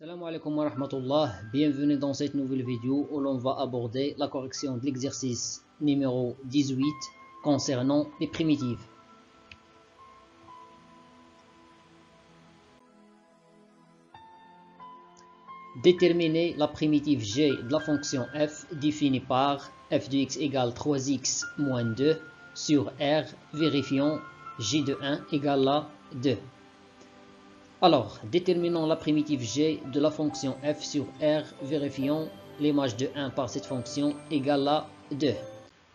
Salam alaikum wa rahmatullah, bienvenue dans cette nouvelle vidéo où l'on va aborder la correction de l'exercice numéro 18 concernant les primitives. Déterminer la primitive g de la fonction f définie par f de x égale 3x moins 2 sur r, vérifions g de 1 égale à 2. Alors, déterminons la primitive g de la fonction f sur r, vérifions l'image de 1 par cette fonction égale à 2.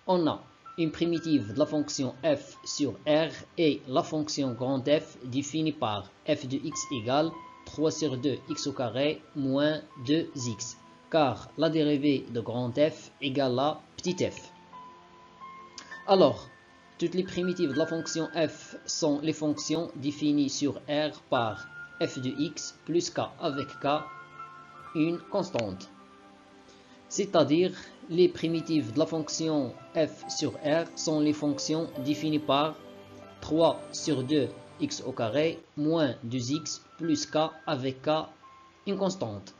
On a une primitive de la fonction f sur r et la fonction grand F définie par f de x égale 3 sur 2 x au carré moins 2x, car la dérivée de grand F égale à petit f. Alors, toutes les primitives de la fonction f sont les fonctions définies sur R par f de x plus k avec k, une constante. C'est-à-dire, les primitives de la fonction f sur R sont les fonctions définies par 3 sur 2 x au carré moins 2x plus k avec k, une constante.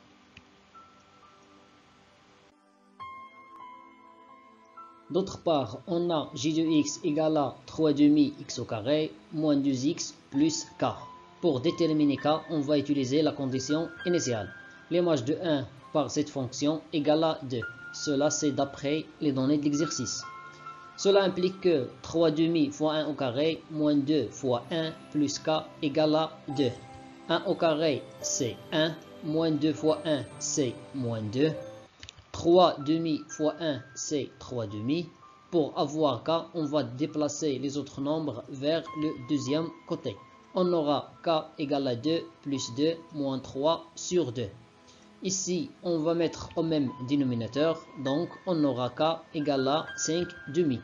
D'autre part, on a g de x égale à 3 demi x au carré moins 2x plus k. Pour déterminer k, on va utiliser la condition initiale. L'image de 1 par cette fonction égale à 2. Cela c'est d'après les données de l'exercice. Cela implique que 3 demi fois 1 au carré moins 2 fois 1 plus k égale à 2. 1 au carré c'est 1, moins 2 fois 1 c'est moins 2. 3 demi fois 1 c'est 3 demi. Pour avoir k, on va déplacer les autres nombres vers le deuxième côté. On aura k égale à 2 plus 2 moins 3 sur 2. Ici, on va mettre au même dénominateur, donc on aura k égale à 5 demi.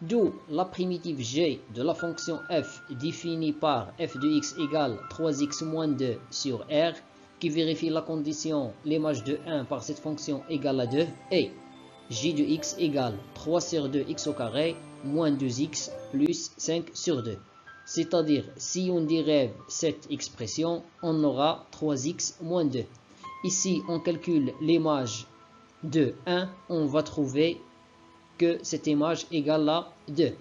D'où la primitive g de la fonction f définie par f de x égale 3x moins 2 sur r, qui vérifie la condition l'image de 1 par cette fonction égale à 2, et g de x égale 3 sur 2 x au carré moins 2x plus 5 sur 2. C'est-à-dire, si on dérive cette expression, on aura 3x moins 2. Ici, on calcule l'image de 1, on va trouver que cette image égale à 2.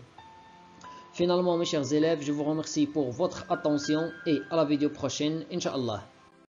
Finalement, mes chers élèves, je vous remercie pour votre attention et à la vidéo prochaine, Inch'Allah.